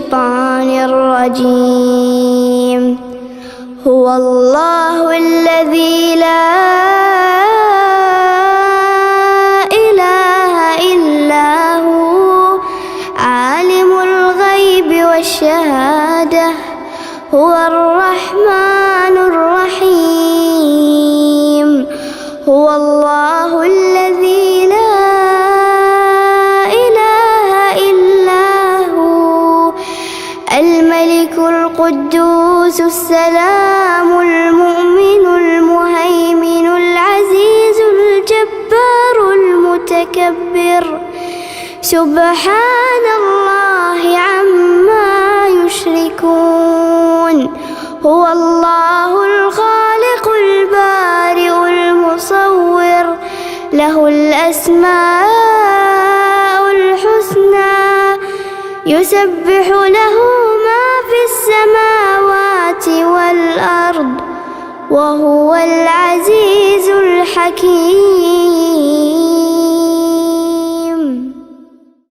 الشيطان الرجيم. هو الله الذي لا إله إلا هو عالم الغيب والشهادة هو الرحمن الرحيم. هو الله الذي لا إله إلا هو الملك القدوس السلام المؤمن المهيمن العزيز الجبار المتكبر سبحان الله عما يشركون. هو الله الخالق البارئ المصور له الأسماء الحسنى يسبح له ما في السماوات والأرض وهو العزيز الحكيم.